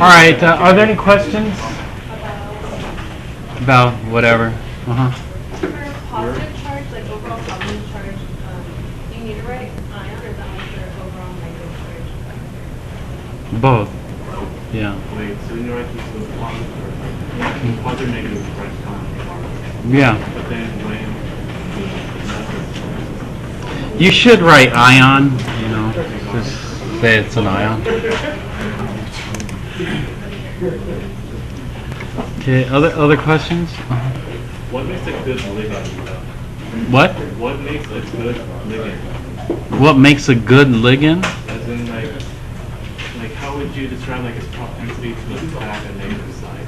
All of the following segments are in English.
right, are there any questions about whatever? For positive charge, like overall positive charge, do you need to write ion, or is that like for overall negative charge? Both. Yeah. Wait, so when you write these with positive negative charge common. Yeah. But then when You should write ion, you know, just say it's an ion. Okay, other questions? what makes a good ligand? What? What makes a good ligand? What makes a good ligand? As in like how would you describe like its propensity to attack a negative side?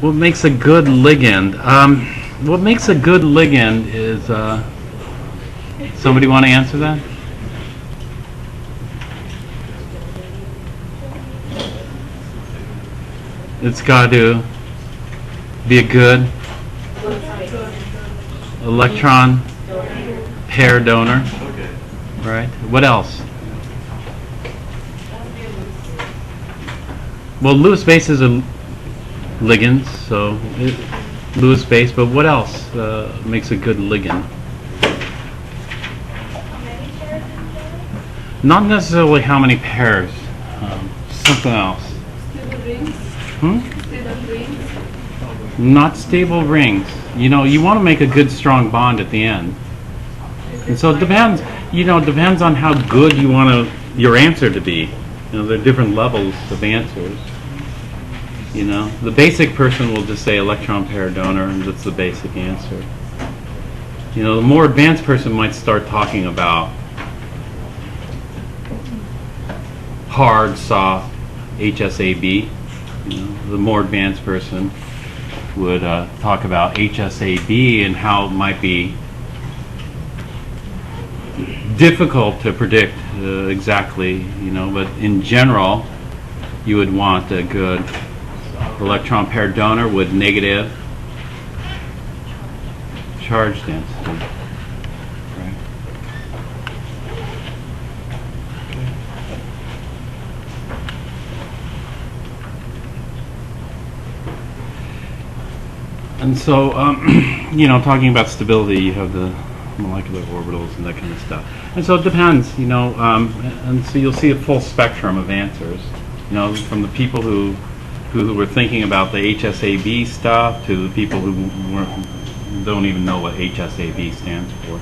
What makes a good ligand? What makes a good ligand is, somebody want to answer that? It's got to be a good electron pair donor, Okay. right? What else? Well, Lewis bases are ligands, so Lewis base, but what else makes a good ligand? Not necessarily how many pairs, something else. Not stable rings. You know, you want to make a good strong bond at the end. And so it depends, depends on how good you want your answer to be. You know, there are different levels of answers. You know, the basic person will just say electron pair donor, and that's the basic answer. You know, the more advanced person might start talking about hard, soft, HSAB. You know, the more advanced person would talk about HSAB and how it might be difficult to predict exactly, but in general, you would want a good electron pair donor with negative charge density. Right? And so, talking about stability, you have the molecular orbitals and that kind of stuff. And so it depends, and so you'll see a full spectrum of answers, from the people who were thinking about the HSAB stuff to the people who don't even know what HSAB stands for.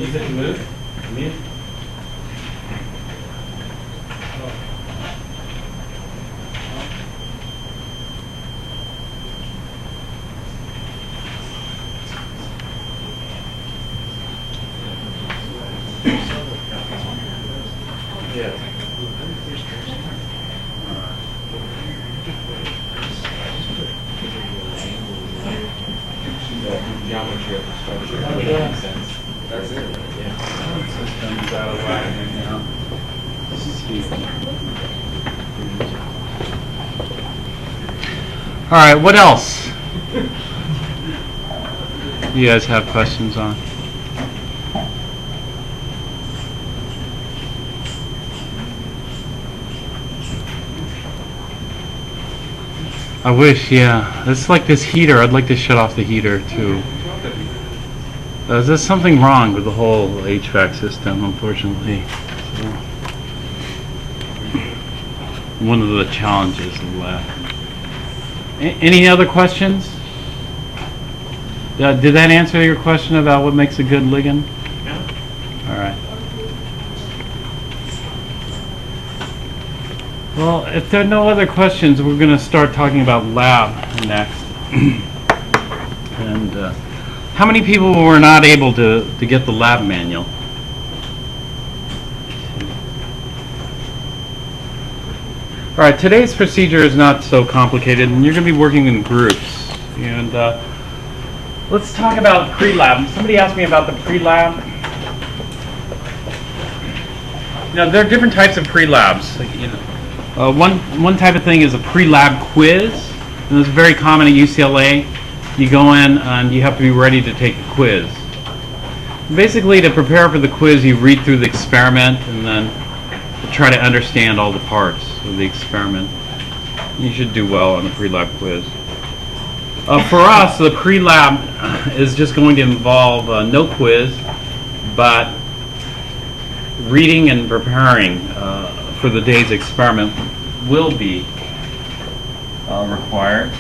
Is it move? Me? Yeah. Geometry of the structure. That makes sense. That's it. Yeah. Systems out of whack now. All right, what else? You guys have questions on? I wish, yeah. It's like this heater. I'd like to shut off the heater too. There's something wrong with the whole HVAC system, unfortunately. So, one of the challenges of the lab. Any other questions? Did that answer your question about what makes a good ligand? Yeah. All right. Well, if there are no other questions, we're going to start talking about lab next. And how many people were not able to get the lab manual? All right, today's procedure is not so complicated, and you're going to be working in groups. And let's talk about pre-lab. Somebody asked me about the pre-lab. Now, there are different types of pre-labs. One type of thing is a pre-lab quiz, and it's very common at UCLA. You go in and you have to be ready to take a quiz. Basically, to prepare for the quiz, you read through the experiment and then try to understand all the parts of the experiment. You should do well on a pre-lab quiz. For us, the pre-lab is just going to involve no quiz, but reading and preparing for the day's experiment will be required.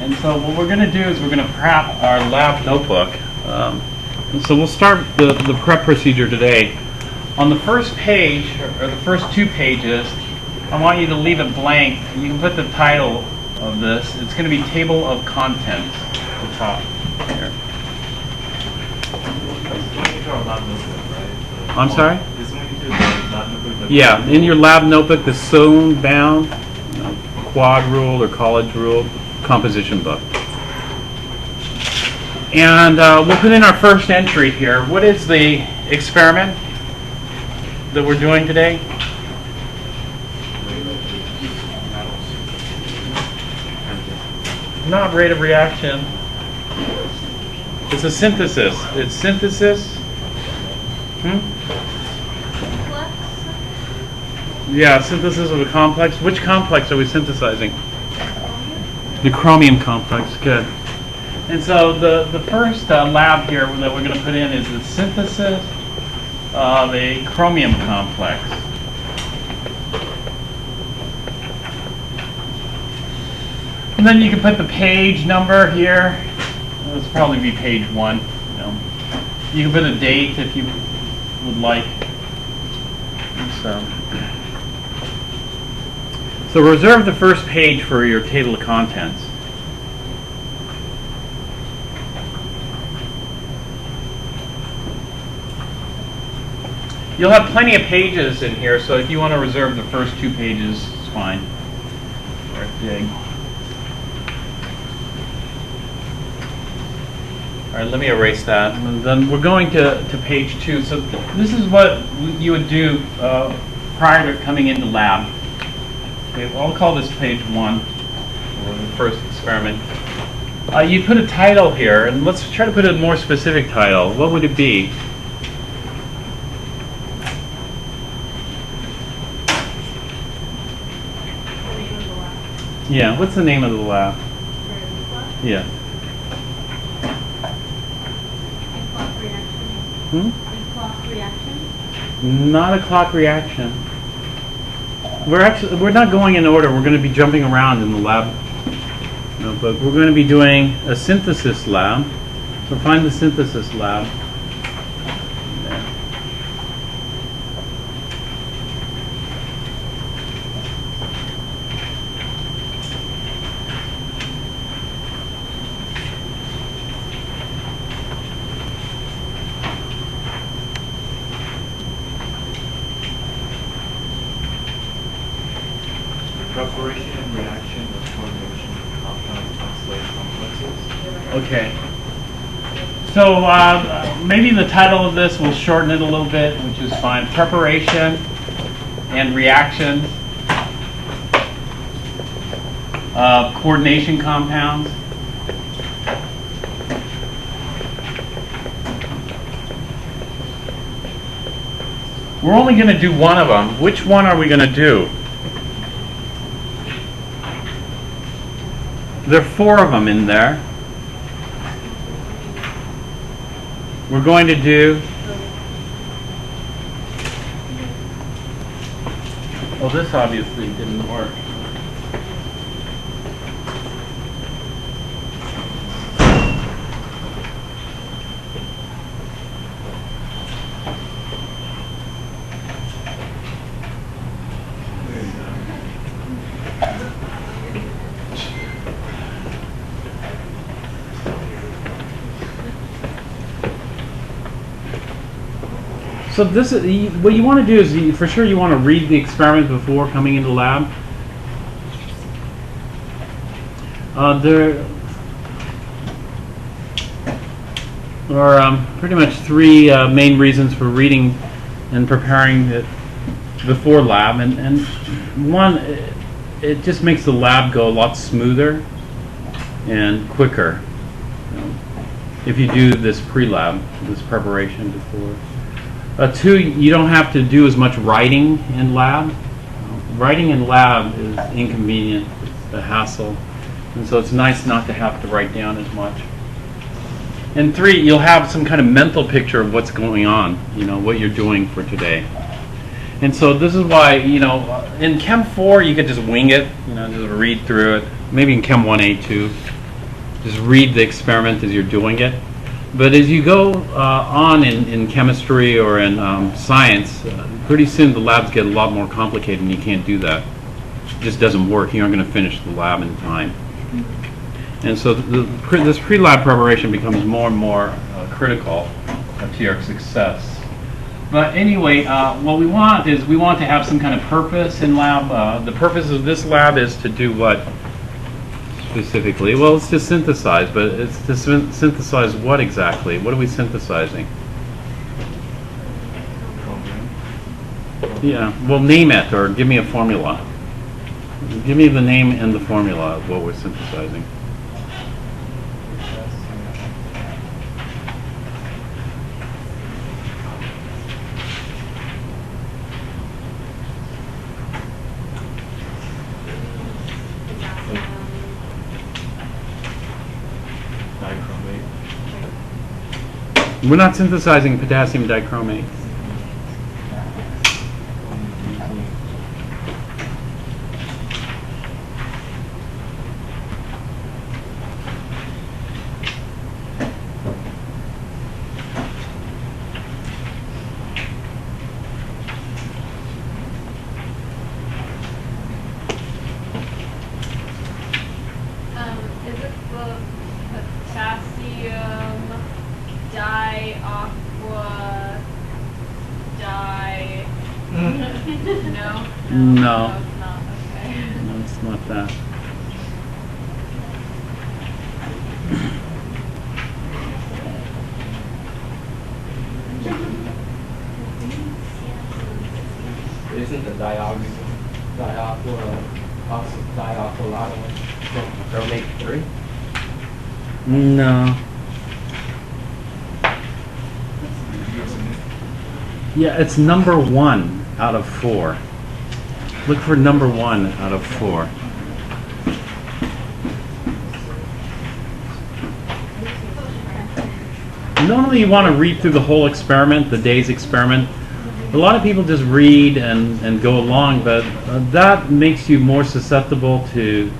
And so what we're going to do is we're going to prep our lab notebook. And so we'll start the prep procedure today. On the first page, or the first 2 pages, I want you to leave it blank. You can put the title of this. It's going to be Table of Contents at the top here. I'm sorry? Yeah, in your lab notebook, the sewn bound quad rule or college rule composition book. And we'll put in our first entry here. What is the experiment that we're doing today? Not rate of reaction. It's a synthesis. It's synthesis. Yeah, synthesis of a complex. Which complex are we synthesizing? The chromium complex. Good. And so the first lab here that we're going to put in is the synthesis of a chromium complex. And then you can put the page number here. This will probably be page 1. You can put a date if you would like. So reserve the first page for your table of contents. You'll have plenty of pages in here, so if you want to reserve the first 2 pages, it's fine. They're big. All right, let me erase that. And then we're going to page 2. So this is what you would do prior to coming into lab. Okay, well, I'll call this page 1, or the first experiment. You put a title here, and let's try to put a more specific title. What would it be? Yeah, what's the name of the lab? Yeah. Clock reaction? Not a clock reaction. We're not going in order. We're going to be jumping around in the lab notebook. We're going to be doing a synthesis lab. So find the synthesis lab. There. Preparation and reaction of coordination of compounds, oxidation complexes. Okay. So maybe the title of this will shorten it a little bit, which is fine. Preparation and reaction of coordination compounds. We're only going to do one of them. Which one are we going to do? There are 4 of them in there. We're going to do... Well, this obviously didn't work. So this is what you want to do is for sure you want to read the experiment before coming into lab. There are pretty much 3 main reasons for reading and preparing it before lab, and one, it just makes the lab go a lot smoother and quicker, you know, if you do this pre-lab, this preparation before. Two, you don't have to do as much writing in lab. Writing in lab is inconvenient, it's a hassle, and so it's nice not to have to write down as much. And three, you'll have some kind of mental picture of what's going on, you know, what you're doing for today. And so this is why, you know, in Chem 4 you could just wing it, you know, just read through it. Maybe in Chem 1A too. Just read the experiment as you're doing it. But as you go on in chemistry or in science, pretty soon the labs get a lot more complicated and you can't do that. It just doesn't work. You aren't going to finish the lab in time. And so this pre-lab preparation becomes more and more critical to your success. But anyway, what we want is we want to have some kind of purpose in lab. The purpose of this lab is to do what specifically? Well, it's to synthesize, but it's to synthesize what exactly? What are we synthesizing? Yeah, well, name it or give me a formula. Give me the name and the formula of what we're synthesizing. We're not synthesizing potassium dichromate. Is it the potassium diaqua di? No? No. It's not. Okay. No, it's not that. Isn't the dialkylato from chromate 3? No. Yeah, it's number 1 out of 4. Look for number 1 out of 4. Normally you want to read through the whole experiment, the day's experiment. A lot of people just read and go along, but that makes you more susceptible to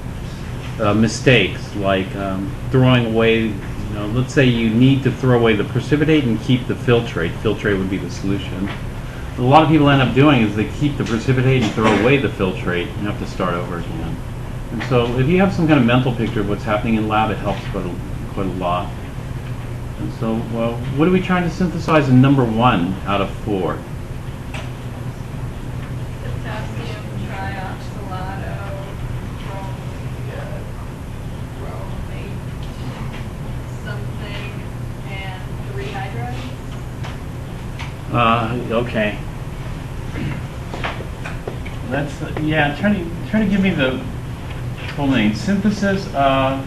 mistakes, like throwing away, you know, let's say you need to throw away the precipitate and keep the filtrate. Filtrate would be the solution. What a lot of people end up doing is they keep the precipitate and throw away the filtrate and have to start over again. And so if you have some kind of mental picture of what's happening in lab, it helps quite a lot. And so, well, what are we trying to synthesize in number 1 out of 4? Potassium trioxalato, chromate, something, and 3 hydrides. Okay. That's yeah. Try to give me the full name. Synthesis of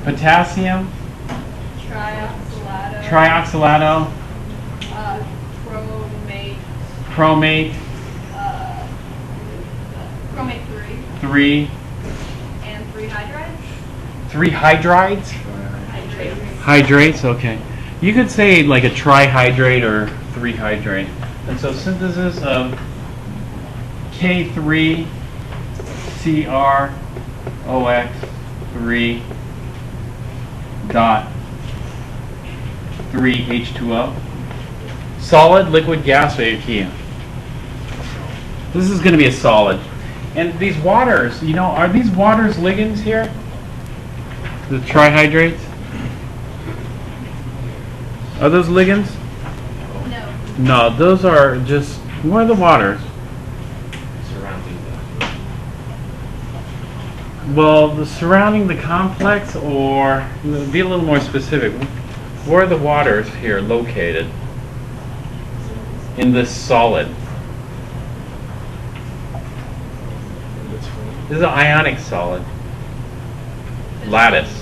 potassium trioxalato, chromate, chromate 3, and 3 hydrides. 3 hydrides. Hydrates. Okay. You could say like a trihydrate or 3 hydrate. And so synthesis of K3CrOx3 dot 3 H2O. Solid, liquid, gas, or key. This is going to be a solid. And these waters, you know, are these waters ligands here? The trihydrates? Are those ligands? No. No, those are just, what are the waters? Surrounding the Well, the surrounding the complex, or be a little more specific. Where are the waters here located? in this solid? This is an ionic solid. Lattice.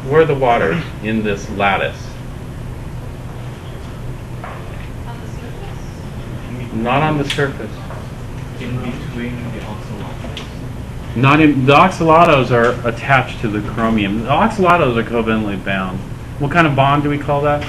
Where are the waters in this lattice? On the surface? Not on the surface. In between the oxalates. Not in, the oxalatos are attached to the chromium. The oxalatos are covalently bound. What kind of bond do we call that?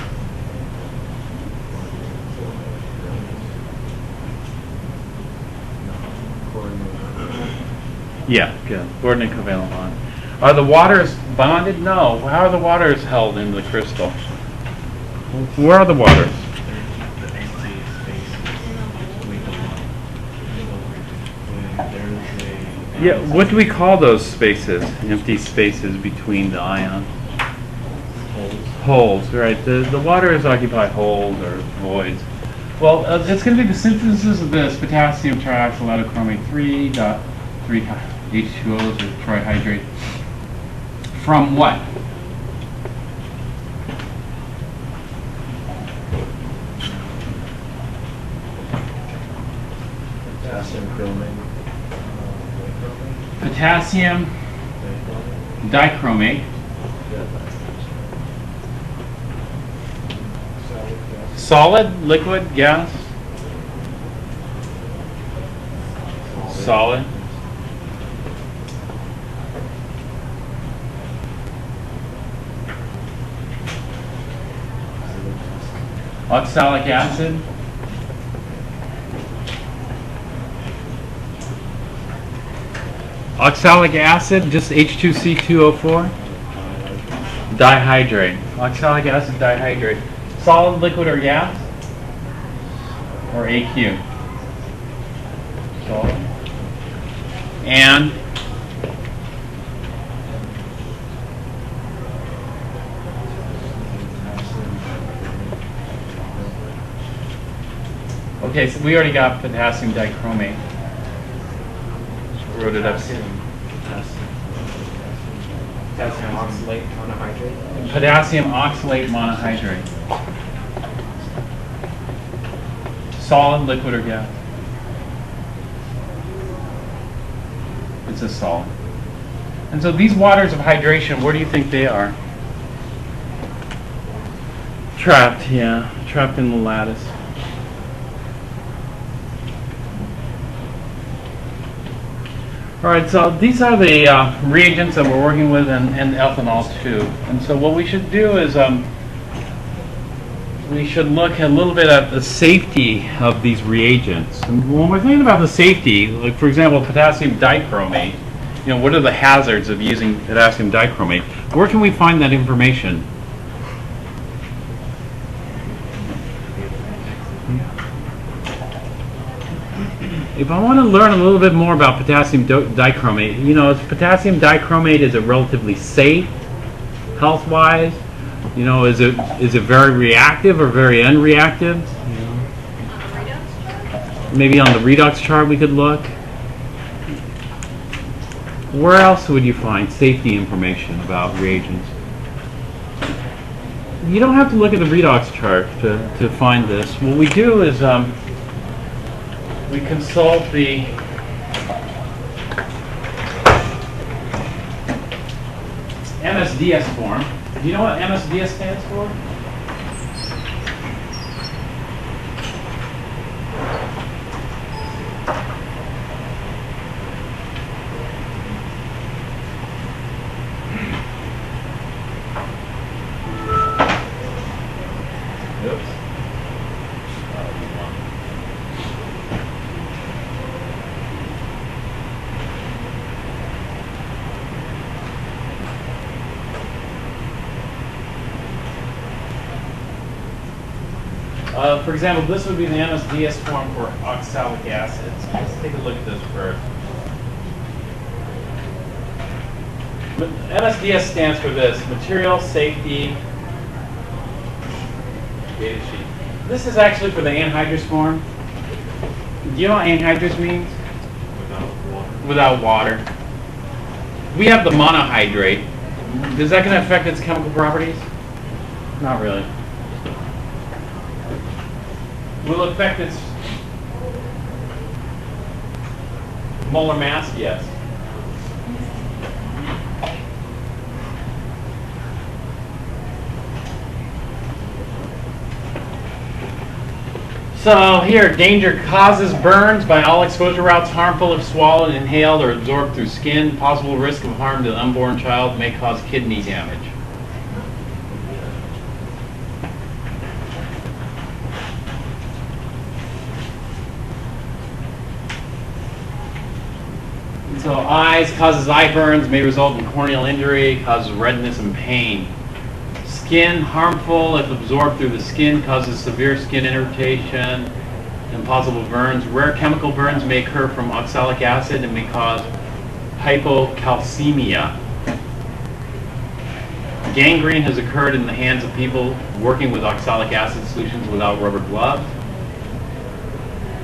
Yeah, good. Coordinate covalent bond. Are the waters bonded? No. How are the waters held in the crystal? Where are the waters? The empty spaces between the one. When there's a Yeah, what do we call those spaces? Empty spaces between the ions? Holes, right. The waters occupy holes or voids. Well, it's going to be the synthesis of this potassium trioxylatochromate 3.3 H2Os or trihydrate. From what? Potassium chromate. Potassium dichromate. Solid, liquid, gas? Solid. Oxalic acid. Oxalic acid, just H2C2O4. Dihydrate. Oxalic acid dihydrate. Solid, liquid, or gas? Or AQ? Solid. And okay, so we already got potassium dichromate. Wrote it up. potassium oxalate monohydrate. Potassium oxalate monohydrate. Solid, liquid, or gas? It's a solid. And so these waters of hydration, where do you think they are? Trapped, yeah. Trapped in the lattice. All right, so these are the reagents that we're working with, and ethanol too. And so what we should do is we should look a little bit at the safety of these reagents. And when we're thinking about the safety, like for example, potassium dichromate, you know, what are the hazards of using potassium dichromate? Where can we find that information? If I want to learn a little bit more about potassium dichromate, you know, potassium dichromate, is it relatively safe, health-wise? You know, is it very reactive or very unreactive? Maybe on the redox chart we could look. Where else would you find safety information about reagents? You don't have to look at the redox chart to find this. What we do is we consult the MSDS form. Do you know what MSDS stands for? For example, this would be the MSDS form for oxalic acids. Let's take a look at this first. MSDS stands for this, Material Safety Data Sheet. This is actually for the anhydrous form. Do you know what anhydrous means? Without water. Without water. We have the monohydrate. Is that going to affect its chemical properties? Not really. Will it affect its molar mass? Yes. So here, danger causes burns by all exposure routes, harmful if swallowed, inhaled, or absorbed through skin. Possible risk of harm to the unborn child, may cause kidney damage. So eyes, causes eye burns, may result in corneal injury, causes redness and pain. Skin, harmful if absorbed through the skin, causes severe skin irritation and possible burns. Rare chemical burns may occur from oxalic acid and may cause hypocalcemia. Gangrene has occurred in the hands of people working with oxalic acid solutions without rubber gloves.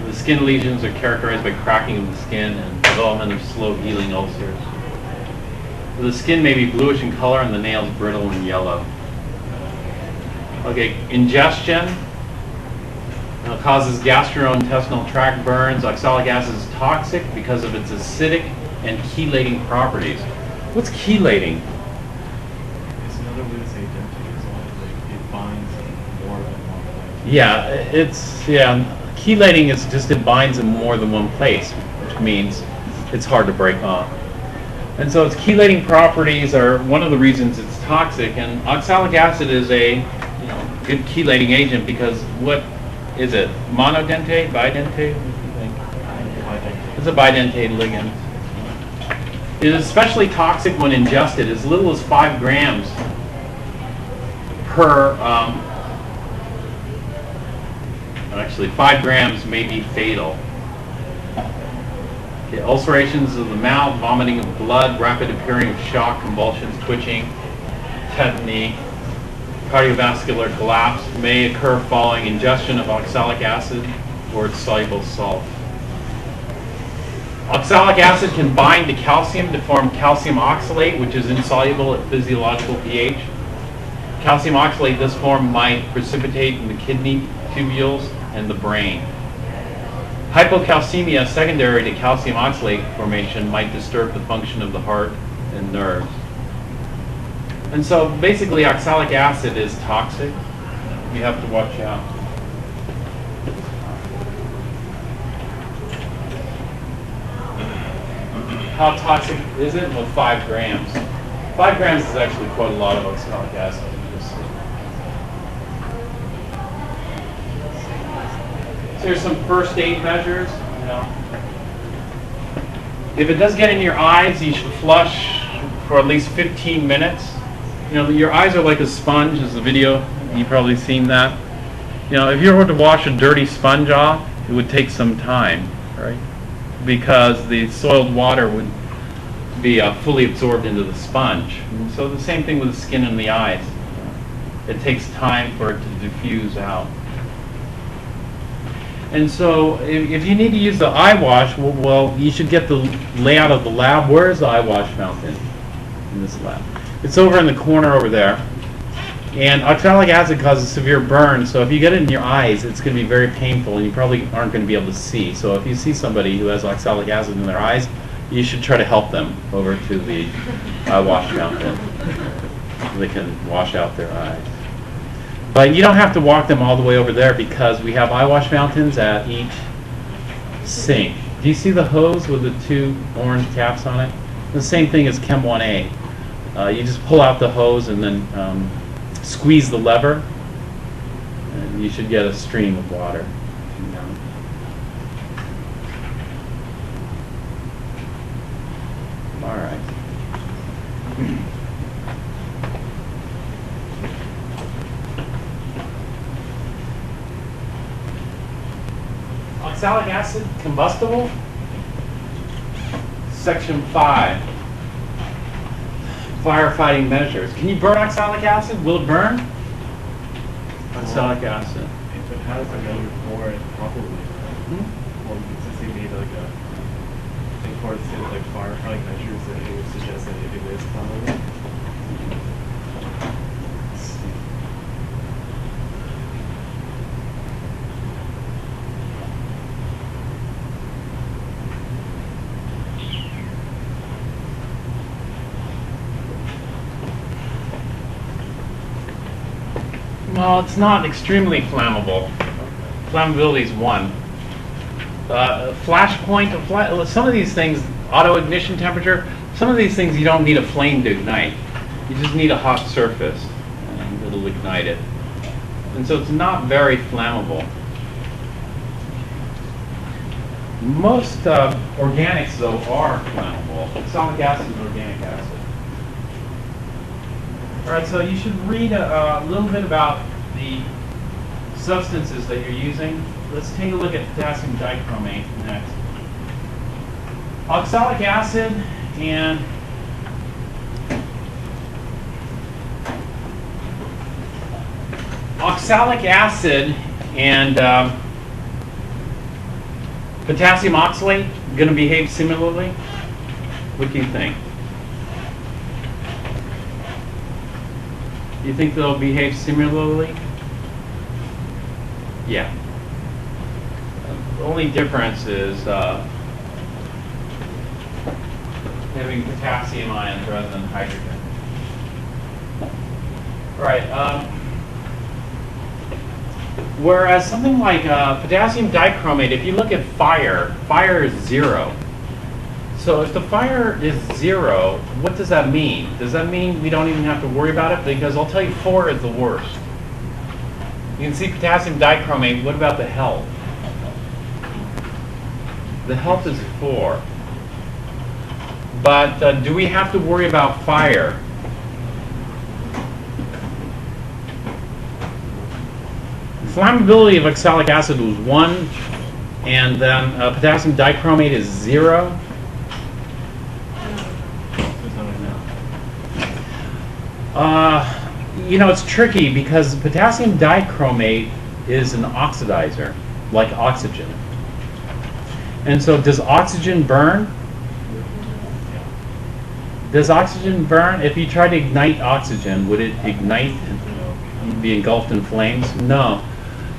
The skin lesions are characterized by cracking of the skin and development of slow healing ulcers. The skin may be bluish in color and the nails brittle and yellow. Okay, ingestion causes gastrointestinal tract burns. Oxalic acid is toxic because of its acidic and chelating properties. What's chelating? It's another way to say density as well. Like it binds more than one place. Chelating is just it binds in more than one place, which means it's hard to break off. And so its chelating properties are one of the reasons it's toxic. And oxalic acid is a good chelating agent because what is it? Monodentate? Bidentate? What do you think? It's a bidentate ligand. It is especially toxic when ingested, as little as 5 grams per. Actually, 5 grams may be fatal. Okay, ulcerations of the mouth, vomiting of blood, rapid appearing of shock, convulsions, twitching, tetany, cardiovascular collapse may occur following ingestion of oxalic acid or its soluble salt. Oxalic acid can bind to calcium to form calcium oxalate, which is insoluble at physiological pH. Calcium oxalate, this form might precipitate in the kidney tubules and the brain. Hypocalcemia, secondary to calcium oxalate formation, might disturb the function of the heart and nerves. And so basically oxalic acid is toxic. You have to watch out. How toxic is it? Well, 5 grams. 5 grams is actually quite a lot of oxalic acid. So here's some first aid measures. If it does get in your eyes, you should flush for at least 15 minutes. Your eyes are like a sponge. There's a video, you've probably seen that. If you were to wash a dirty sponge off, it would take some time, right? Because the soiled water would be fully absorbed into the sponge. And so the same thing with the skin and the eyes. It takes time for it to diffuse out. And so if you need to use the eye wash, well, you should get the layout of the lab. Where is the eye wash fountain in this lab? It's over in the corner over there. And oxalic acid causes severe burns, so if you get it in your eyes, it's going to be very painful, and you probably aren't going to be able to see. So if you see somebody who has oxalic acid in their eyes, you should try to help them over to the eye wash fountain. They can wash out their eyes. But you don't have to walk them all the way over there because we have eye wash fountains at each sink. Do you see the hose with the 2 orange caps on it? The same thing as Chem 1A. You just pull out the hose and then squeeze the lever, and you should get a stream of water. All right. Oxalic acid, combustible? Section 5. Firefighting measures. Can you burn oxalic acid? Will it burn? Oxalic acid. If it has another for it, probably. Well, since they made like a thing for it, like firefighting measures, that it would suggest that it is probably. Well, it's not extremely flammable. Flammability is 1. Flash point, some of these things, auto ignition temperature, some of these things you don't need a flame to ignite. You just need a hot surface and it'll ignite it. And so it's not very flammable. Most organics, though, are flammable. Oxalic acid is organic acid. All right, so you should read a little bit about the substances that you're using. Let's take a look at potassium dichromate next. Oxalic acid and potassium oxalate going to behave similarly? What do you think? You think they'll behave similarly? Yeah. The only difference is having potassium ions rather than hydrogen. All right. Whereas something like potassium dichromate, if you look at fire, fire is 0. So if the fire is 0, what does that mean? Does that mean we don't even have to worry about it? Because I'll tell you, 4 is the worst. You can see potassium dichromate. What about the health? The health is 4. But do we have to worry about fire? Flammability of oxalic acid was 1, and then potassium dichromate is 0. You know, it's tricky because potassium dichromate is an oxidizer, like oxygen. And so does oxygen burn? Does oxygen burn? If you try to ignite oxygen, would it ignite and be engulfed in flames? No.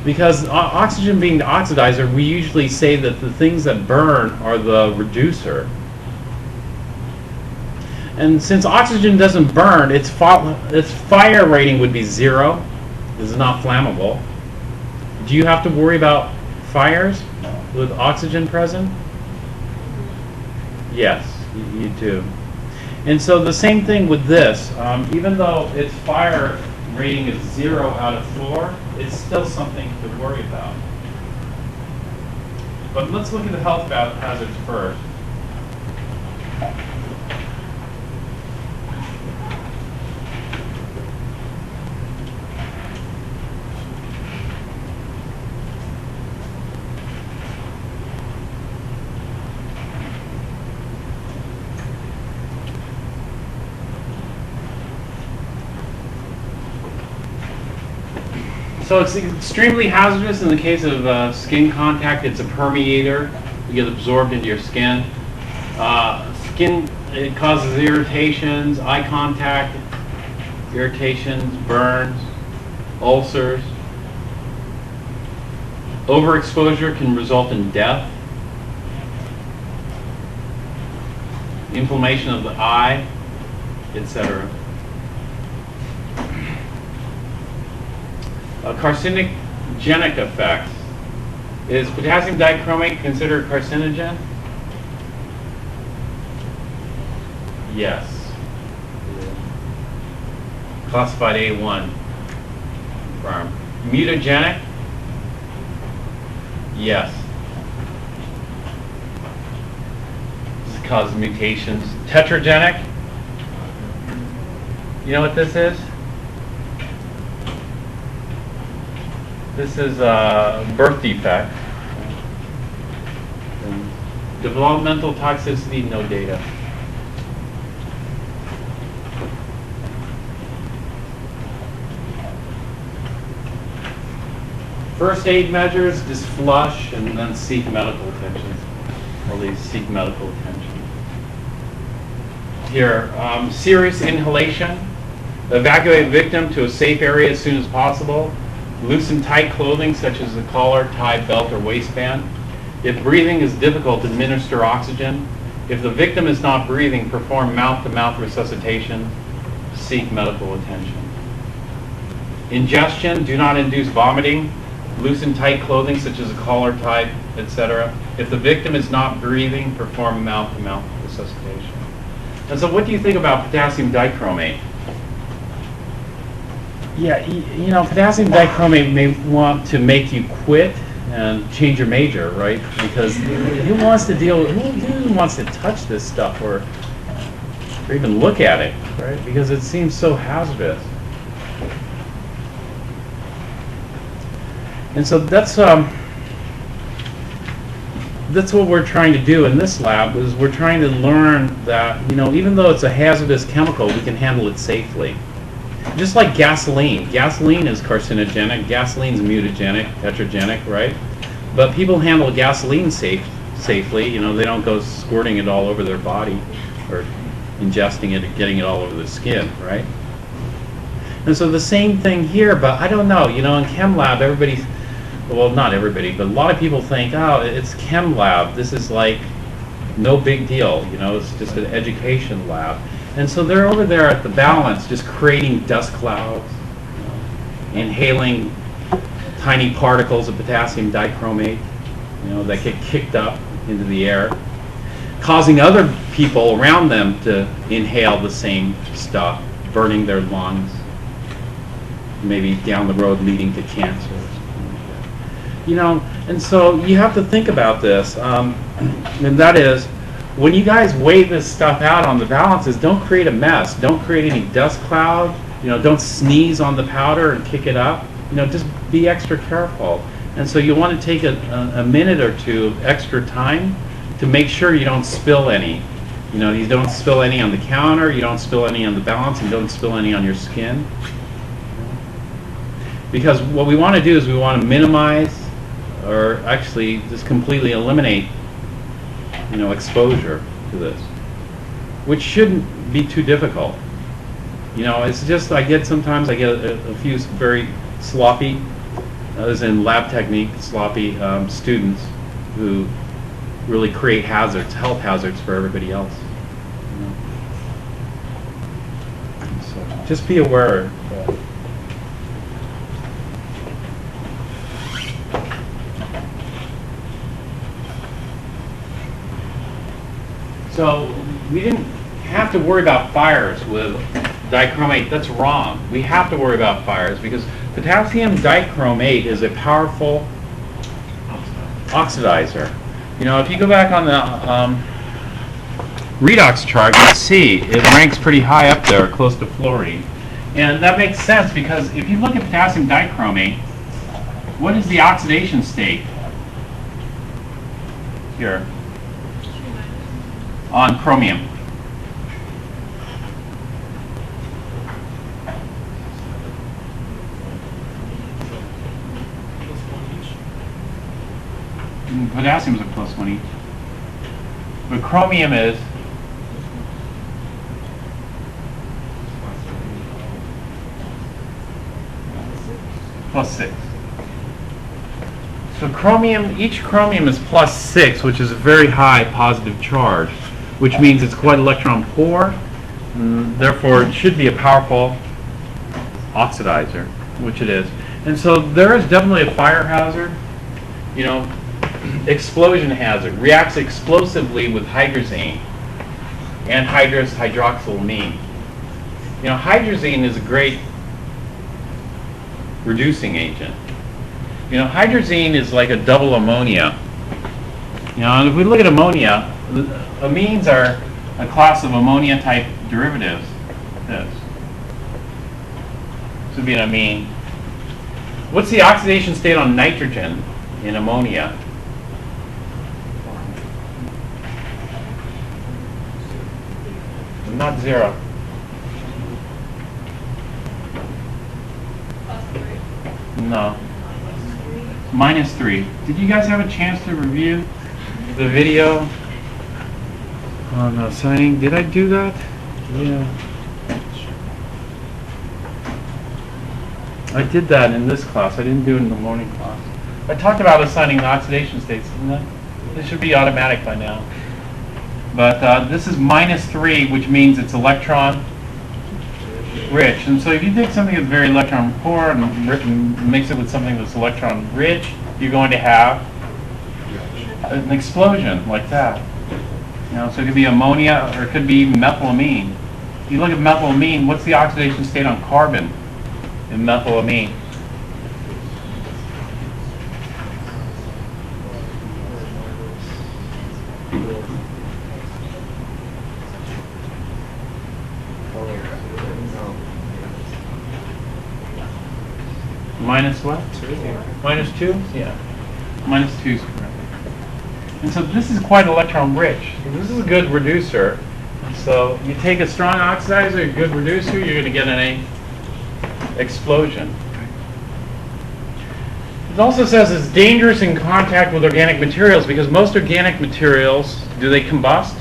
Because oxygen being the oxidizer, we usually say that the things that burn are the reducer. And since oxygen doesn't burn, its fire rating would be 0. This is not flammable. Do you have to worry about fires with oxygen present? Yes, you do. And so the same thing with this. Even though its fire rating is 0 out of 4, it's still something to worry about. But let's look at the health hazards first. So it's extremely hazardous in the case of skin contact. It's a permeator. You get absorbed into your skin. It causes irritations, eye contact, irritations, burns, ulcers. Overexposure can result in death, inflammation of the eye, etc. Carcinogenic effects. Is potassium dichromate considered carcinogen? Yes. Classified A1. Confirmed. Mutagenic? Yes. This causes mutations. Tetragenic? You know what this is? This is a birth defect. Developmental toxicity, no data. First aid measures, just flush and then seek medical attention. Or at least seek medical attention. Here, serious inhalation. Evacuate victim to a safe area as soon as possible. Loosen tight clothing such as a collar, tie, belt, or waistband. If breathing is difficult, administer oxygen. If the victim is not breathing, perform mouth-to-mouth resuscitation. Seek medical attention. Ingestion, do not induce vomiting. Loosen tight clothing such as a collar tie, etc. If the victim is not breathing, perform mouth-to-mouth resuscitation. And so what do you think about potassium dichromate? Yeah, you know, potassium dichromate may want to make you quit and change your major, right? Because who wants to who wants to touch this stuff or even look at it, right? Because it seems so hazardous. And so that's what we're trying to do in this lab, is we're trying to learn that, you know, even though it's a hazardous chemical, we can handle it safely. Just like gasoline. Gasoline is carcinogenic, gasoline's mutagenic, tetragenic, right? But people handle gasoline safely, you know, they don't go squirting it all over their body or ingesting it and getting it all over the skin, right? And so the same thing here, but I don't know, you know, in chem lab, everybody's, well, not everybody, but a lot of people think, oh, it's chem lab. This is like no big deal, you know, it's just an education lab. And so they're over there at the balance, just creating dust clouds, you know, inhaling tiny particles of potassium dichromate, you know, that get kicked up into the air, causing other people around them to inhale the same stuff, burning their lungs, maybe down the road leading to cancer. You know, and so you have to think about this, and that is, when you guys weigh this stuff out on the balances, don't create a mess. Don't create any dust cloud. You know, don't sneeze on the powder and kick it up. You know, just be extra careful. And so you want to take a minute or two of extra time to make sure you don't spill any. You know, you don't spill any on the counter, you don't spill any on the balance, and don't spill any on your skin. Because what we want to do is we want to minimize, or actually just completely eliminate, you know, exposure to this, which shouldn't be too difficult. You know, it's just sometimes I get a few very sloppy, as in lab technique, sloppy students who really create hazards, health hazards for everybody else. You know? So just be aware. So we didn't have to worry about fires with dichromate. That's wrong. We have to worry about fires because potassium dichromate is a powerful oxidizer. You know, if you go back on the redox chart, you see it ranks pretty high up there, close to fluorine. And that makes sense because if you look at potassium dichromate, what is the oxidation state here on chromium? Potassium is a +1 each. But chromium is +6. So chromium, each chromium is +6, which is a very high positive charge, which means it's quite electron poor, and therefore it should be a powerful oxidizer, which it is. And so there is definitely a fire hazard, you know, explosion hazard, reacts explosively with hydrazine, anhydrous hydroxylamine. You know, hydrazine is a great reducing agent. You know, hydrazine is like a double ammonia. You know, and if we look at ammonia, amines are a class of ammonia type derivatives. This would be an amine. What's the oxidation state on nitrogen in ammonia? Not 0. No. -3. Did you guys have a chance to review the video on signing? Did I do that? Yeah. I did that in this class. I didn't do it in the morning class. I talked about assigning the oxidation states, didn't I? This should be automatic by now. But this is -3, which means it's electron rich. And so if you take something that's very electron poor and mix it with something that's electron rich, you're going to have an explosion like that. You know, so it could be ammonia or it could be methylamine. If you look at methylamine, what's the oxidation state on carbon in methylamine? Minus what? Minus 2? Yeah. Minus 2 is correct. And so this is quite electron rich. This is a good reducer. So you take a strong oxidizer, a good reducer, you're going to get an explosion. It also says it's dangerous in contact with organic materials because most organic materials, do they combust?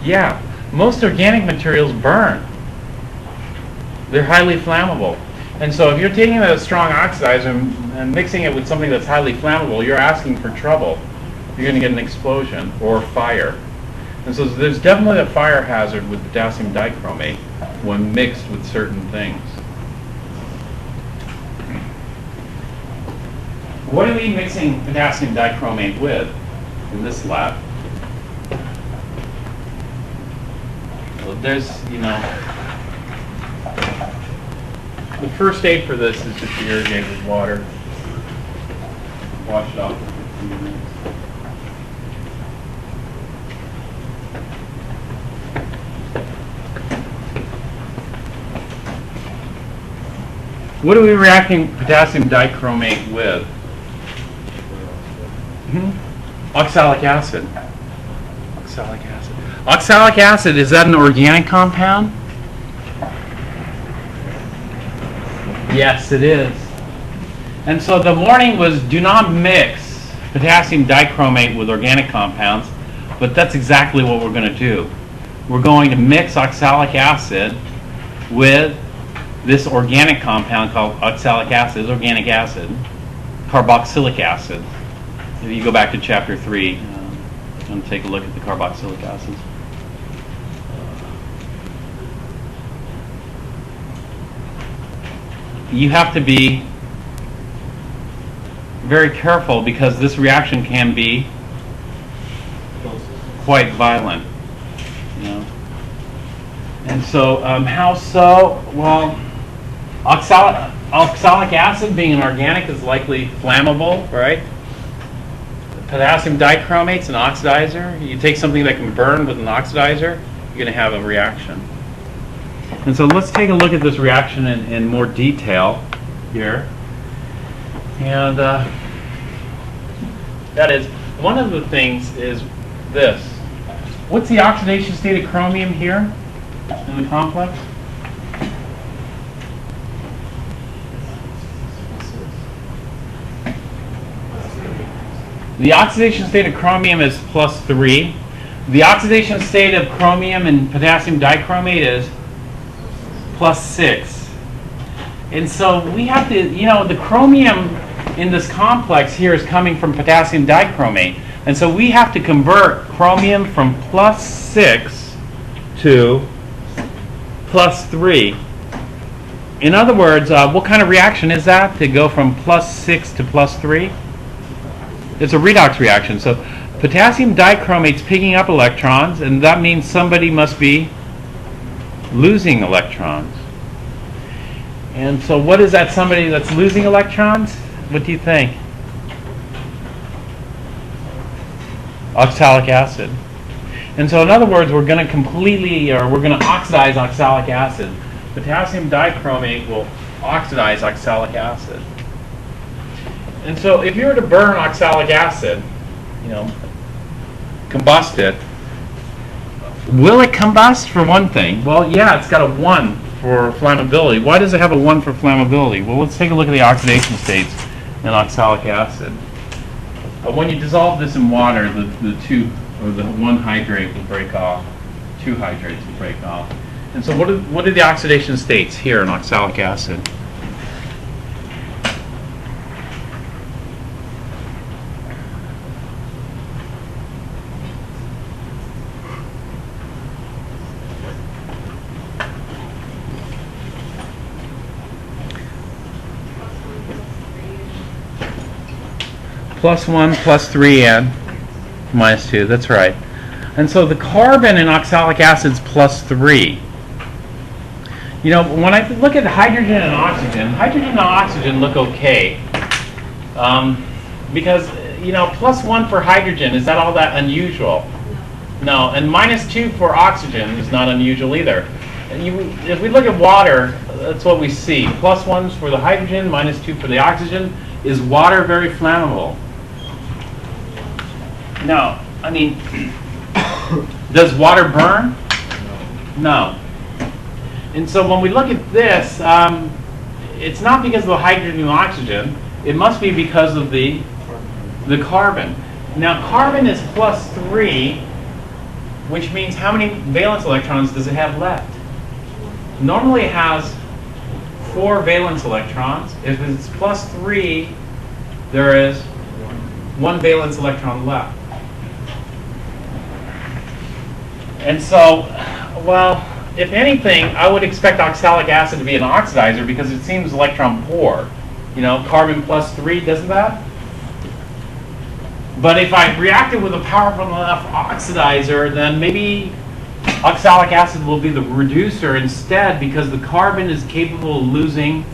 Yeah. Most organic materials burn. They're highly flammable. And so if you're taking a strong oxidizer and mixing it with something that's highly flammable, you're asking for trouble. You're going to get an explosion or fire. And so there's definitely a fire hazard with potassium dichromate when mixed with certain things. What are we mixing potassium dichromate with in this lab? Well, there's, the first aid for this is just to irrigate with water. Wash it off for 15 minutes. What are we reacting potassium dichromate with? Oxalic acid. Oxalic acid. Oxalic acid, is that an organic compound? Yes, it is. And so the warning was do not mix potassium dichromate with organic compounds, but that's exactly what we're going to do. We're going to mix oxalic acid with this organic compound called oxalic acid, organic acid, carboxylic acid. If you go back to chapter 3, and take a look at the carboxylic acids. You have to be very careful because this reaction can be quite violent. And so, how so? Well, oxalic acid, being an organic, is likely flammable, right? Potassium dichromate's an oxidizer. You take something that can burn with an oxidizer, you're going to have a reaction. And so let's take a look at this reaction in more detail here. And that is, one of the things is this. What's the oxidation state of chromium here in the complex? The oxidation state of chromium is +3. The oxidation state of chromium and potassium dichromate is +6. And so we have to, the chromium in this complex here is coming from potassium dichromate. And so we have to convert chromium from +6 to +3. In other words, what kind of reaction is that to go from +6 to +3? It's a redox reaction. So potassium dichromate's picking up electrons, and that means somebody must be losing electrons. And so what is that somebody that's losing electrons? What do you think? Oxalic acid. And so in other words, we're going to oxidize oxalic acid. Potassium dichromate will oxidize oxalic acid. And so if you were to burn oxalic acid, combust it, will it combust for one thing? Well, yeah, it's got a 1 for flammability. Why does it have a 1 for flammability? Well, let's take a look at the oxidation states in oxalic acid. When you dissolve this in water, the 1 hydrate will break off, 2 hydrates will break off. And so what are the oxidation states here in oxalic acid? plus 1, plus 3n, minus 2. That's right. And so the carbon in oxalic acid is plus 3. You know, when I look at hydrogen and oxygen look okay. Because, you know, plus 1 for hydrogen, is that all that unusual? No. And minus 2 for oxygen is not unusual either. If we look at water, that's what we see. Plus 1 for the hydrogen, minus 2 for the oxygen. Is water very flammable? No. I mean, does water burn? No. And so when we look at this, it's not because of the hydrogen and oxygen. It must be because of the carbon. Now, carbon is plus 3, which means how many valence electrons does it have left? Normally it has 4 valence electrons. If it's plus 3, there is 1 valence electron left. And so, well, if anything, I would expect oxalic acid to be an oxidizer because it seems electron poor. You know, carbon plus 3, doesn't that? But if I react it with a powerful enough oxidizer, then maybe oxalic acid will be the reducer instead because the carbon is capable of losing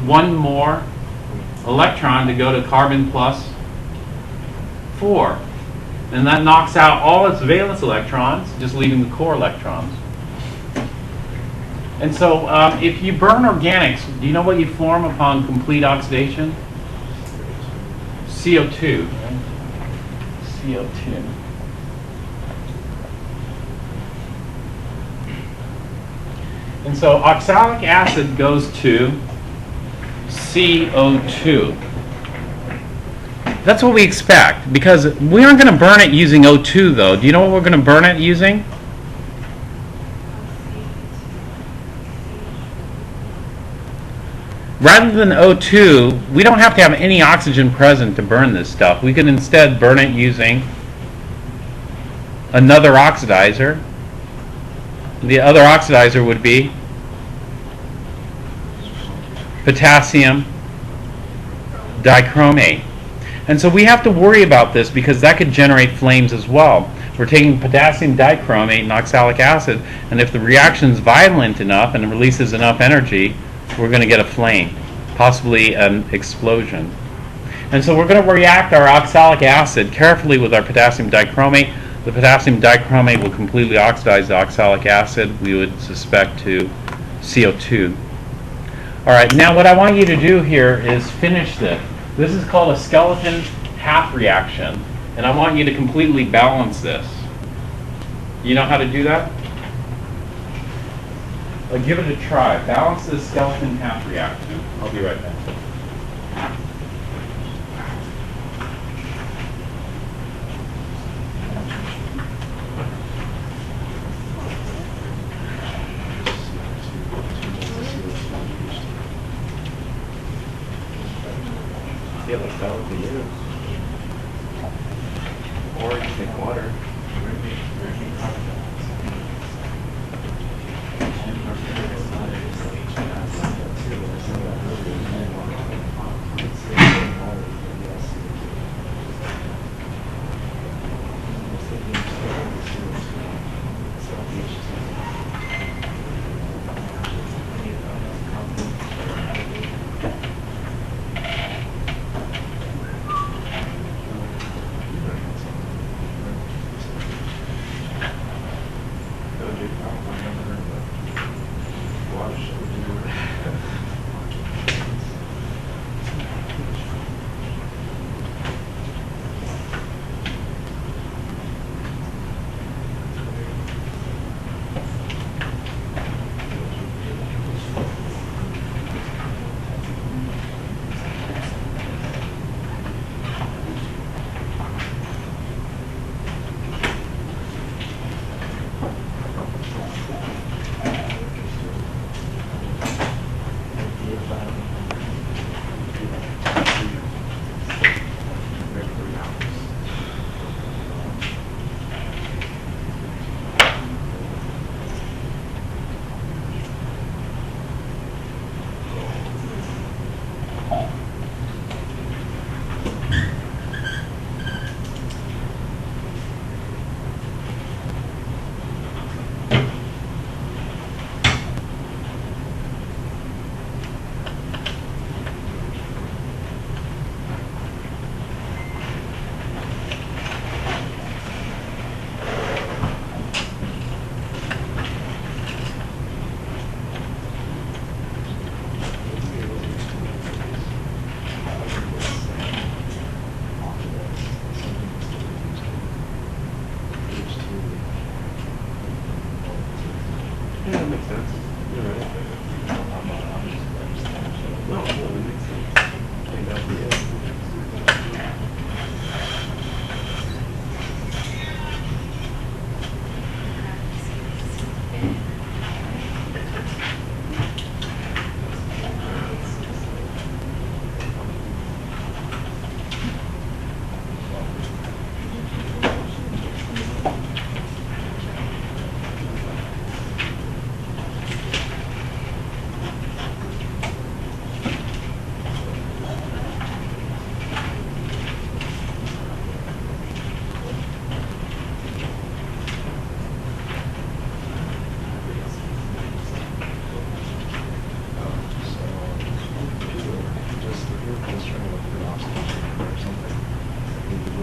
1 more electron to go to carbon plus 4. And that knocks out all its valence electrons, just leaving the core electrons. And so if you burn organics, do you know what you form upon complete oxidation? CO2. Right? CO2. And so oxalic acid goes to CO2. That's what we expect, because we aren't going to burn it using O2, though. Do you know what we're going to burn it using? Rather than O2, we don't have to have any oxygen present to burn this stuff. We can instead burn it using another oxidizer. The other oxidizer would be potassium dichromate. And so we have to worry about this because that could generate flames as well. We're taking potassium dichromate and oxalic acid, and if the reaction is violent enough and it releases enough energy, we're going to get a flame, possibly an explosion. And so we're going to react our oxalic acid carefully with our potassium dichromate. The potassium dichromate will completely oxidize the oxalic acid, we would suspect, to CO2. All right, now what I want you to do here is finish this. This is called a skeleton half reaction, and I want you to completely balance this. You know how to do that? Give it a try. Balance this skeleton half reaction. I'll be right back. Yeah, like that would be it. Or you take water.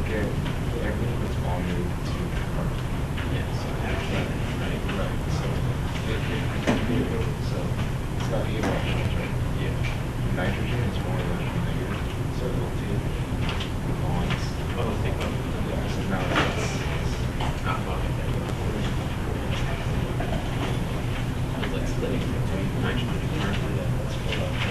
get everything that's bonded to carbon. Yeah, so right. Right. So it's got 8 electrons, right? Yeah. Nitrogen is more electron negative, so it'll take bonds. Oh, let's take one. Yeah, so now it's Not well. It's like splitting between nitrogen and carbon. That's full of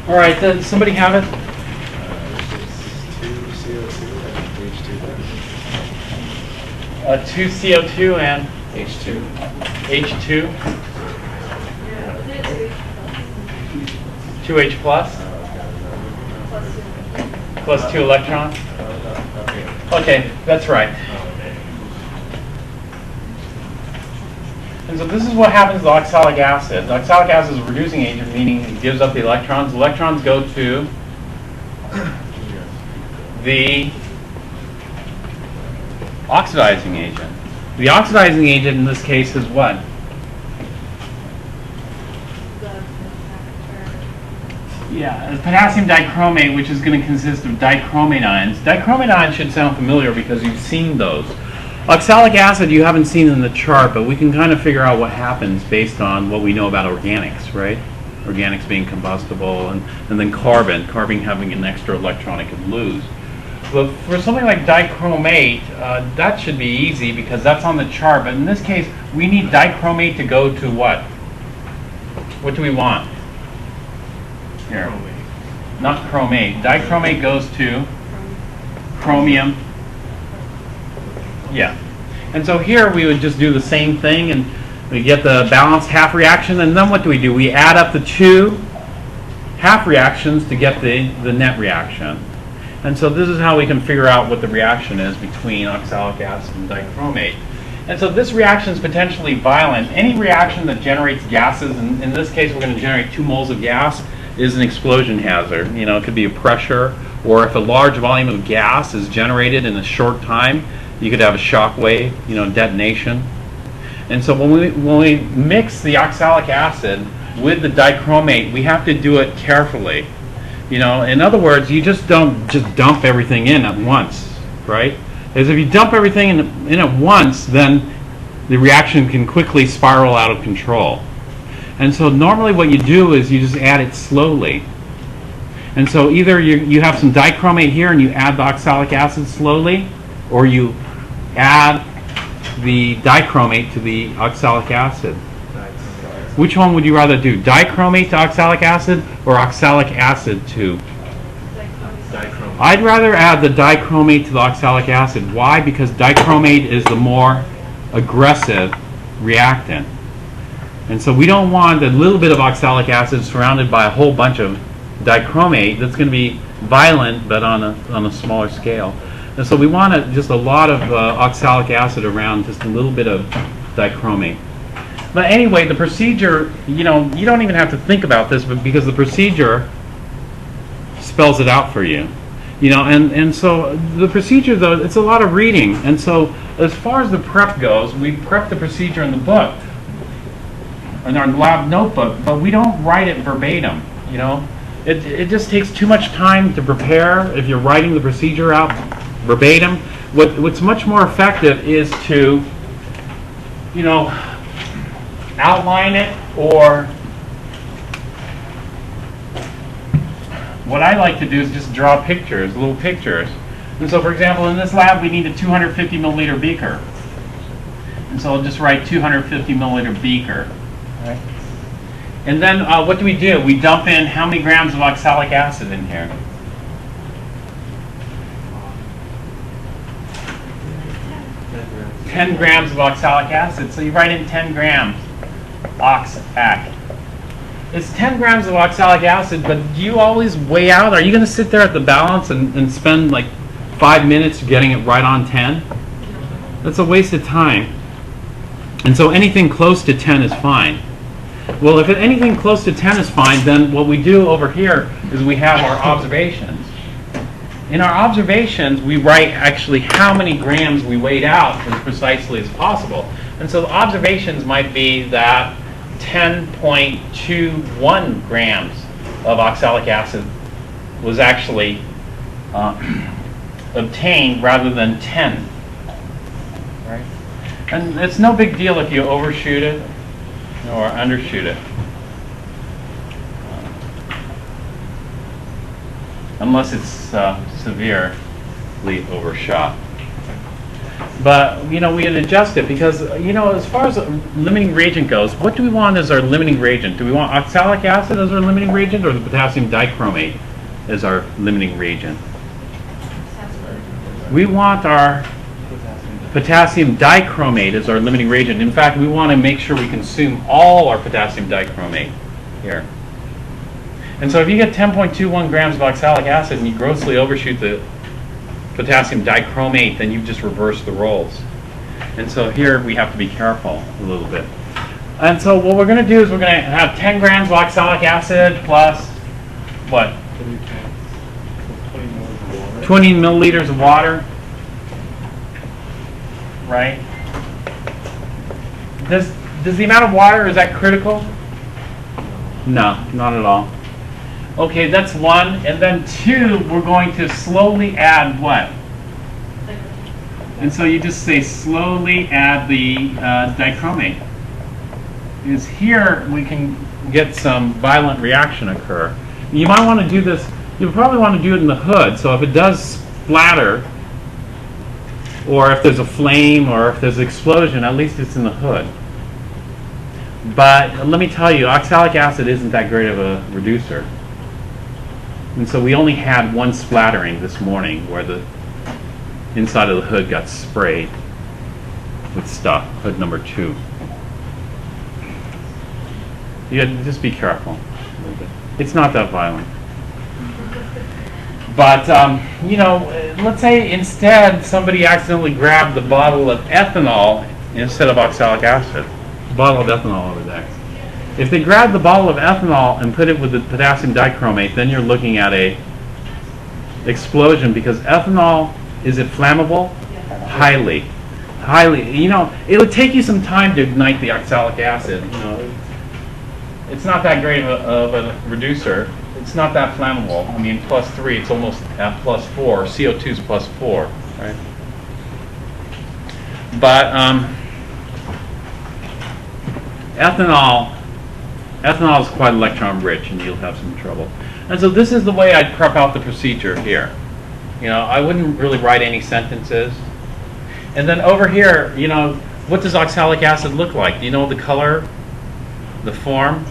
All right, does somebody have it? 2 CO2 and H2 then. 2 CO2 and H2. H2. 2H plus plus 2 electrons. Okay, that's right. And so this is what happens to oxalic acid. The oxalic acid is a reducing agent, meaning it gives up the electrons. Electrons go to the oxidizing agent. The oxidizing agent in this case is what? Yeah, potassium dichromate, which is going to consist of dichromate ions. Dichromate ions should sound familiar because you've seen those. Oxalic acid you haven't seen in the chart, but we can kind of figure out what happens based on what we know about organics, right? Organics being combustible, and then carbon having an extra electron it could lose. But for something like dichromate, that should be easy because that's on the chart. But in this case, we need dichromate to go to what? What do we want? Here. Not chromate. Dichromate goes to chromium. Yeah. And so here we would just do the same thing and we get the balanced half reaction. And then what do? We add up the two half reactions to get the net reaction. And so this is how we can figure out what the reaction is between oxalic acid and dichromate. And so this reaction is potentially violent. Any reaction that generates gases, and in this case we're going to generate 2 moles of gas, is an explosion hazard. You know, it could be a pressure, or if a large volume of gas is generated in a short time, you could have a shock wave, you know, detonation. And so when we mix the oxalic acid with the dichromate, we have to do it carefully. You know, in other words, you just don't just dump everything in at once, right? Because if you dump everything in at once, then the reaction can quickly spiral out of control. And so normally what you do is you just add it slowly. And so either you have some dichromate here and you add the oxalic acid slowly, or you add the dichromate to the oxalic acid. Which one would you rather do? Dichromate to oxalic acid or oxalic acid to? Dichromate. I'd rather add the dichromate to the oxalic acid. Why? Because dichromate is the more aggressive reactant. And so we don't want a little bit of oxalic acid surrounded by a whole bunch of dichromate that's going to be violent but on a smaller scale. And so we want just a lot of oxalic acid around just a little bit of dichromate. But anyway, the procedure, you know, you don't even have to think about this, but because the procedure spells it out for you. You know, and so the procedure, though, it's a lot of reading. And so as far as the prep goes, we prep the procedure in the book, in our lab notebook, but we don't write it verbatim, you know. It just takes too much time to prepare if you're writing the procedure out verbatim. What's much more effective is to, you know, outline it, or what I like to do is just draw pictures, little pictures. And so, for example, in this lab we need a 250 milliliter beaker. And so I'll just write 250 milliliter beaker. Right? And then what do? We dump in how many grams of oxalic acid in here? 10 grams of oxalic acid. So you write in 10 grams, ox-ac. It's 10 grams of oxalic acid, but do you always weigh out? Are you going to sit there at the balance and spend like 5 minutes getting it right on 10? That's a waste of time. And so anything close to 10 is fine. Well, if anything close to 10 is fine, then what we do over here is we have our observations. In our observations, we write actually how many grams we weighed out as precisely as possible. And so the observations might be that 10.21 grams of oxalic acid was actually obtained rather than 10. Right? And it's no big deal if you overshoot it or undershoot it. Unless it's severely overshot. But, you know, we can adjust it because, you know, as far as limiting reagent goes, what do we want as our limiting reagent? Do we want oxalic acid as our limiting reagent, or the potassium dichromate as our limiting reagent? We want our potassium dichromate as our limiting reagent. In fact, we want to make sure we consume all our potassium dichromate here. And so if you get 10.21 grams of oxalic acid and you grossly overshoot the potassium dichromate, then you've just reversed the roles. And so here we have to be careful a little bit. And so what we're going to do is we're going to have 10 grams of oxalic acid plus what? 20 milliliters of water. Right? Does the amount of water, is that critical? No, not at all. Okay, that's one. And then two, we're going to slowly add what? And so you just say slowly add the dichromate. Because here we can get some violent reaction occur. You might want to do this, you probably want to do it in the hood, so if it does splatter, or if there's a flame, or if there's an explosion, at least it's in the hood. But let me tell you, oxalic acid isn't that great of a reducer. And so we only had one splattering this morning where the inside of the hood got sprayed with stuff, hood number 2. You got to just be careful. It's not that violent. But, let's say instead somebody accidentally grabbed the bottle of ethanol instead of oxalic acid. The bottle of ethanol over there. If they grab the bottle of ethanol and put it with the potassium dichromate, then you're looking at a explosion, because ethanol, is it flammable? Highly. It would take you some time to ignite the oxalic acid. It's not that great of a reducer. It's not that flammable. I mean, +3, it's almost at +4. CO2 is +4, right? But ethanol is quite electron rich, and you'll have some trouble. And so this is the way I'd prep out the procedure here. I wouldn't really write any sentences. And then over here, what does oxalic acid look like? Do you know the color, the form?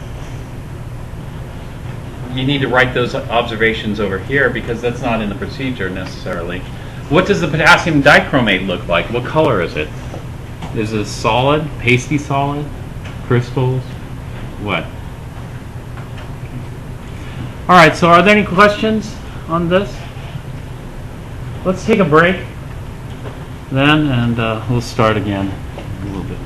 You need to write those observations over here, because that's not in the procedure necessarily. What does the potassium dichromate look like? What color is it? Is it solid, pasty solid, crystals? What? All right, so are there any questions on this? Let's take a break then, and we'll start again in a little bit.